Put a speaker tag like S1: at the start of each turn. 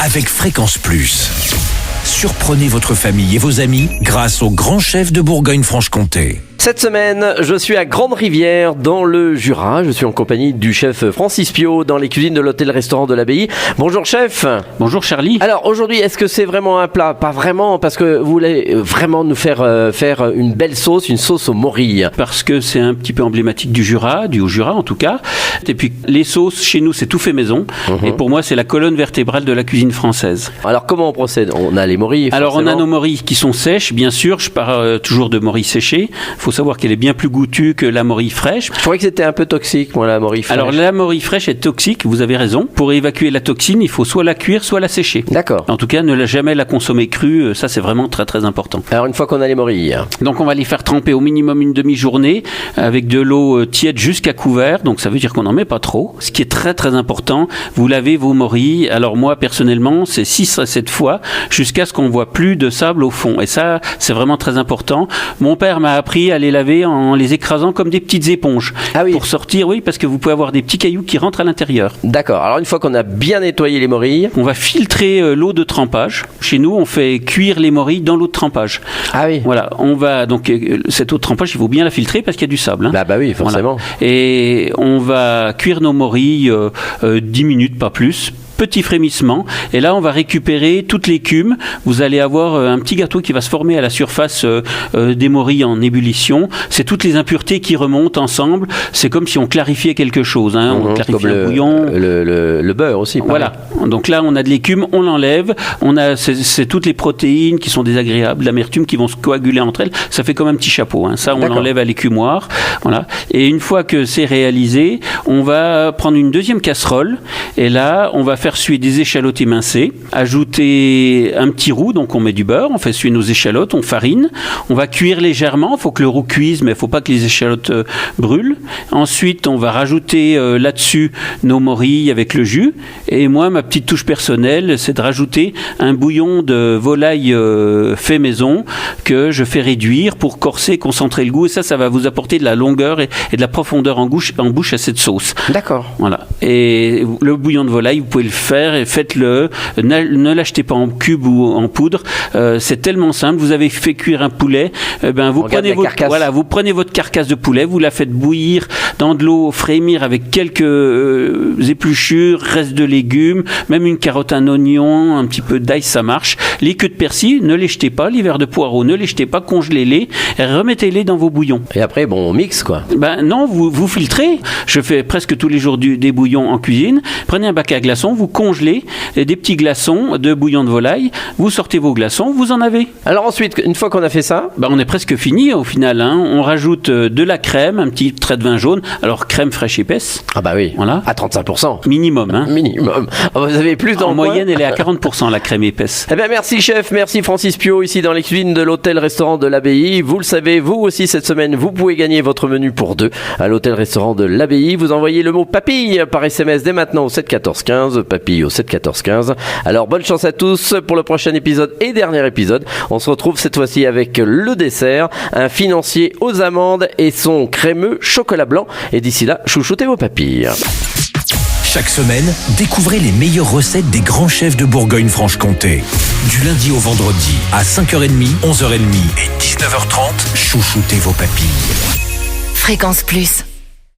S1: avec Fréquence Plus. Surprenez votre famille et vos amis grâce au grand chef de Bourgogne-Franche-Comté.
S2: Cette semaine, je suis à Grande-Rivière, dans le Jura. Je suis en compagnie du chef Francis Piot, dans les cuisines de l'hôtel-restaurant de l'Abbaye. Bonjour chef.
S3: Bonjour Charlie.
S2: Alors aujourd'hui, est-ce que c'est vraiment un plat? Pas vraiment, parce que vous voulez vraiment nous faire une belle sauce, une sauce aux morilles.
S3: Parce que c'est un petit peu emblématique du Jura, du Haut-Jura en tout cas. Et puis les sauces, chez nous, c'est tout fait maison. Et pour moi, c'est la colonne vertébrale de la cuisine française.
S2: Alors comment on procède? On a les morilles,
S3: Alors on a nos morilles qui sont sèches, bien sûr. Je pars toujours de morilles séchées. Il faut savoir qu'elle est bien plus goûtue que la morille fraîche.
S2: Je croyais que c'était un peu toxique, moi, la morille fraîche.
S3: Alors la morille fraîche est toxique, vous avez raison. Pour évacuer la toxine, il faut soit la cuire, soit la sécher.
S2: D'accord.
S3: En tout cas, ne jamais la consommer crue, ça c'est vraiment très très important.
S2: Alors une fois qu'on a les morilles.
S3: Donc on va les faire tremper au minimum une demi-journée avec de l'eau tiède jusqu'à couvert. Donc ça veut dire qu'on n'en met pas trop. Ce qui est très très important, vous lavez vos morilles. Alors moi personnellement, c'est 6 à 7 fois jusqu'à ce qu'on voit plus de sable au fond. Et ça, c'est vraiment très important. Mon père m'a appris à les laver en les écrasant comme des petites éponges.
S2: Ah oui.
S3: Pour sortir, oui, parce que vous pouvez avoir des petits cailloux qui rentrent à l'intérieur.
S2: D'accord. Alors une fois qu'on a bien nettoyé les morilles.
S3: On va filtrer l'eau de trempage. Chez nous, on fait cuire les morilles dans l'eau de trempage.
S2: Ah oui.
S3: Voilà, on va donc cette eau de trempage, il faut bien la filtrer parce qu'il y a du sable. Hein.
S2: Bah oui, forcément.
S3: Voilà. Et on va cuire nos morilles 10 minutes, pas plus. Petit frémissement, et là on va récupérer toute l'écume. Vous allez avoir un petit gâteau qui va se former à la surface des morilles en ébullition. C'est toutes les impuretés qui remontent ensemble. C'est comme si on clarifiait quelque chose. Hein. On clarifie le bouillon.
S2: Le beurre aussi. Pareil.
S3: Voilà. Donc là on a de l'écume, on l'enlève. On a c'est toutes les protéines qui sont désagréables, l'amertume qui vont se coaguler entre elles. Ça fait comme un petit chapeau. Hein. Ça on l'enlève à l'écumoire. Voilà. Et une fois que c'est réalisé, on va prendre une deuxième casserole. Et là on va faire suer des échalotes émincées, ajouter un petit roux, donc on met du beurre, on fait suer nos échalotes, on farine, on va cuire légèrement, il faut que le roux cuise, mais il ne faut pas que les échalotes brûlent. Ensuite, on va rajouter là-dessus nos morilles avec le jus, et moi, ma petite touche personnelle, c'est de rajouter un bouillon de volaille fait maison, que je fais réduire pour corser, concentrer le goût, et ça va vous apporter de la longueur et de la profondeur en bouche à cette sauce.
S2: D'accord.
S3: Voilà. Et le bouillon de volaille, vous pouvez le faire et faites-le. Ne l'achetez pas en cube ou en poudre. C'est tellement simple. Vous avez fait cuire un poulet. Vous prenez votre carcasse de poulet, vous la faites bouillir dans de l'eau, frémir avec quelques épluchures, restes de légumes, même une carotte, un oignon, un petit peu d'ail, ça marche. Les queues de persil, ne les jetez pas. Les verres de poireaux, ne les jetez pas. Congelez-les et remettez-les dans vos bouillons.
S2: Et après, on mixe quoi.
S3: Non, vous filtrez. Je fais presque tous les jours des bouillons en cuisine. Prenez un bac à glaçons, vous congelez des petits glaçons de bouillon de volaille, vous sortez vos glaçons, vous en avez.
S2: Alors ensuite, une fois qu'on a fait ça,
S3: on est presque fini au final. Hein. On rajoute de la crème, un petit trait de vin jaune, alors crème fraîche épaisse.
S2: Ah bah oui,
S3: voilà.
S2: À 35%.
S3: Minimum. Hein.
S2: Minimum. Vous avez plus dans
S3: en
S2: le
S3: moyenne,
S2: coin.
S3: elle est à 40% la crème épaisse.
S2: Eh bien merci chef, merci Francis Piot, ici dans les cuisines de l'hôtel-restaurant de l'Abbaye. Vous le savez, vous aussi cette semaine, vous pouvez gagner votre menu pour 2 à l'hôtel-restaurant de l'Abbaye. Vous envoyez le mot papille par SMS dès maintenant au 7 14 15, papille au 7 14 15. Alors bonne chance à tous pour le prochain épisode et dernier épisode. On se retrouve cette fois-ci avec le dessert, un financier aux amandes et son crémeux chocolat blanc. Et d'ici là, chouchoutez vos papilles.
S1: Chaque semaine, découvrez les meilleures recettes des grands chefs de Bourgogne-Franche-Comté. Du lundi au vendredi à 5h30, 11h30 et 19h30, chouchoutez vos papilles.
S4: Fréquence Plus.